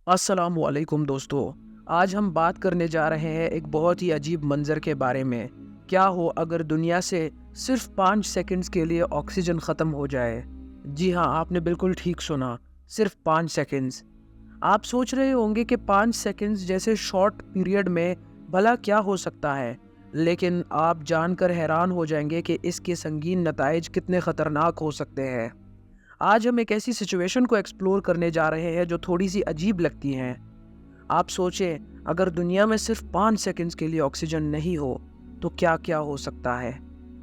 السلام علیکم دوستو، آج ہم بات کرنے جا رہے ہیں ایک بہت ہی عجیب منظر کے بارے میں۔ کیا ہو اگر دنیا سے صرف 5 سیکنڈز کے لیے آکسیجن ختم ہو جائے؟ جی ہاں، آپ نے بالکل ٹھیک سنا، صرف 5 سیکنڈز۔ آپ سوچ رہے ہوں گے کہ 5 سیکنڈز جیسے شارٹ پیریڈ میں بھلا کیا ہو سکتا ہے، لیکن آپ جان کر حیران ہو جائیں گے کہ اس کے سنگین نتائج کتنے خطرناک ہو سکتے ہیں۔ آج ہم ایک ایسی سچویشن کو ایکسپلور کرنے جا رہے ہیں جو تھوڑی سی عجیب لگتی ہیں۔ آپ سوچیں، اگر دنیا میں صرف 5 سیکنڈز کے لیے آکسیجن نہیں ہو تو کیا کیا ہو سکتا ہے؟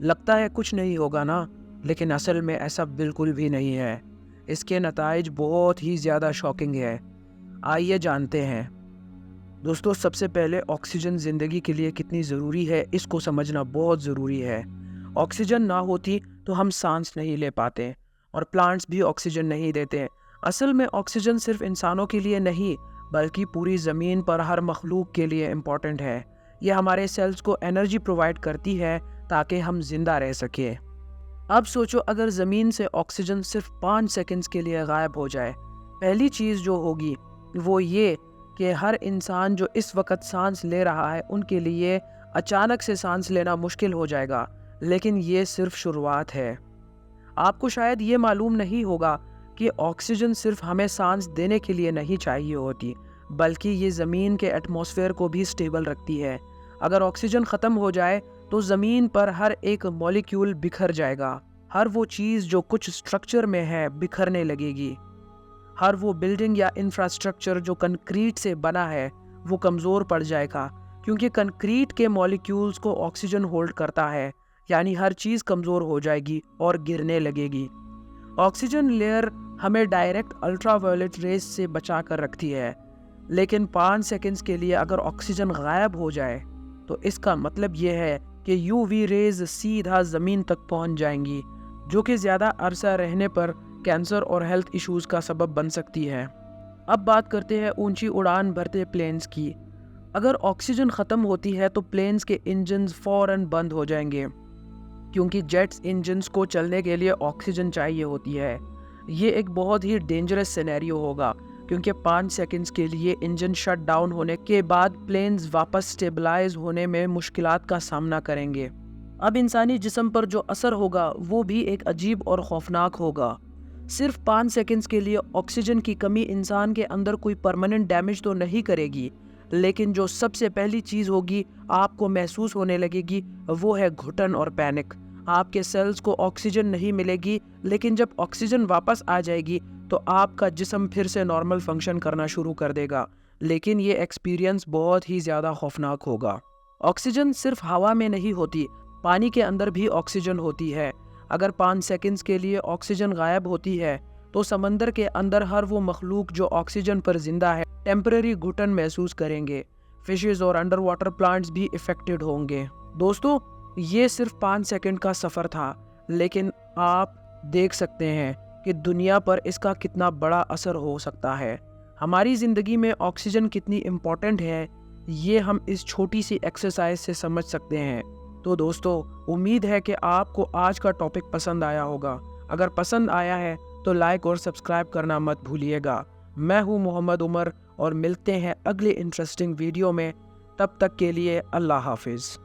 لگتا ہے کچھ نہیں ہوگا نا، لیکن اصل میں ایسا بالکل بھی نہیں ہے۔ اس کے نتائج بہت ہی زیادہ شاکنگ ہے۔ آئیے جانتے ہیں۔ دوستو، سب سے پہلے آکسیجن زندگی کے لیے کتنی ضروری ہے اس کو سمجھنا بہت ضروری ہے۔ آکسیجن نہ ہوتی تو ہم سانس نہیں لے پاتے اور پلانٹس بھی آکسیجن نہیں دیتے۔ اصل میں آکسیجن صرف انسانوں کے لیے نہیں بلکہ پوری زمین پر ہر مخلوق کے لیے امپورٹنٹ ہے۔ یہ ہمارے سیلز کو انرجی پرووائڈ کرتی ہے تاکہ ہم زندہ رہ سکیں۔ اب سوچو، اگر زمین سے آکسیجن صرف 5 سیکنڈز کے لیے غائب ہو جائے، پہلی چیز جو ہوگی وہ یہ کہ ہر انسان جو اس وقت سانس لے رہا ہے ان کے لیے اچانک سے سانس لینا مشکل ہو جائے گا، لیکن یہ صرف شروعات ہے۔ آپ کو شاید یہ معلوم نہیں ہوگا کہ آکسیجن صرف ہمیں سانس دینے کے لیے نہیں چاہیے ہوتی، بلکہ یہ زمین کے ایٹماسفیئر کو بھی سٹیبل رکھتی ہے۔ اگر آکسیجن ختم ہو جائے تو زمین پر ہر ایک مالیکیول بکھر جائے گا۔ ہر وہ چیز جو کچھ سٹرکچر میں ہے بکھرنے لگے گی۔ ہر وہ بلڈنگ یا انفراسٹرکچر جو کنکریٹ سے بنا ہے وہ کمزور پڑ جائے گا، کیونکہ کنکریٹ کے مالیکیولز کو آکسیجن ہولڈ کرتا ہے، یعنی ہر چیز کمزور ہو جائے گی اور گرنے لگے گی۔ آکسیجن لیئر ہمیں ڈائریکٹ الٹرا وائلٹ ریز سے بچا کر رکھتی ہے، لیکن 5 سیکنڈز کے لیے اگر آکسیجن غائب ہو جائے تو اس کا مطلب یہ ہے کہ یو وی ریز سیدھا زمین تک پہنچ جائیں گی، جو کہ زیادہ عرصہ رہنے پر کینسر اور ہیلتھ ایشوز کا سبب بن سکتی ہے۔ اب بات کرتے ہیں اونچی اڑان بھرتے پلینز کی۔ اگر آکسیجن ختم ہوتی ہے تو پلینز کے انجنز فوراً بند ہو جائیں گے، کیونکہ جیٹس انجنز کو چلنے کے لیے آکسیجن چاہیے ہوتی ہے۔ یہ ایک بہت ہی ڈینجرس سینیریو ہوگا، کیونکہ 5 سیکنڈز کے لیے انجن شٹ ڈاؤن ہونے کے بعد پلینز واپس سٹیبلائز ہونے میں مشکلات کا سامنا کریں گے۔ اب انسانی جسم پر جو اثر ہوگا وہ بھی ایک عجیب اور خوفناک ہوگا۔ صرف 5 سیکنڈز کے لیے آکسیجن کی کمی انسان کے اندر کوئی پرماننٹ ڈیمیج تو نہیں کرے گی، لیکن جو سب سے پہلی چیز ہوگی آپ کو محسوس ہونے لگے گی وہ ہے گھٹن اور پینک۔ آپ کے سیلز کو آکسیجن نہیں ملے گی، لیکن جب آکسیجن واپس آ جائے گی تو آپ کا جسم پھر سے نارمل فنکشن کرنا شروع کر دے گا، لیکن یہ ایکسپیرینس بہت ہی زیادہ خوفناک ہوگا۔ آکسیجن صرف ہوا میں نہیں ہوتی، پانی کے اندر بھی آکسیجن ہوتی ہے۔ اگر 5 سیکنڈز کے لیے آکسیجن غائب ہوتی ہے تو سمندر کے اندر ہر وہ مخلوق جو آکسیجن پر زندہ ہے ٹیمپرری گھٹن محسوس کریں گے۔ فشز اور انڈر واٹر پلانٹس بھی افیکٹڈ ہوں گے۔ دوستو، یہ صرف 5 سیکنڈ کا سفر تھا، لیکن آپ دیکھ سکتے ہیں کہ دنیا پر اس کا کتنا بڑا اثر ہو سکتا ہے۔ ہماری زندگی میں آکسیجن کتنی امپورٹنٹ ہے یہ ہم اس چھوٹی سی ایکسرسائز سے سمجھ سکتے ہیں۔ تو دوستو، امید ہے کہ آپ کو آج کا ٹاپک پسند آیا ہوگا۔ اگر پسند آیا ہے تو لائک اور سبسکرائب کرنا مت بھولیے گا۔ میں ہوں محمد عمر اور ملتے ہیں اگلے انٹرسٹنگ ویڈیو میں۔ تب تک کے لیے اللہ حافظ۔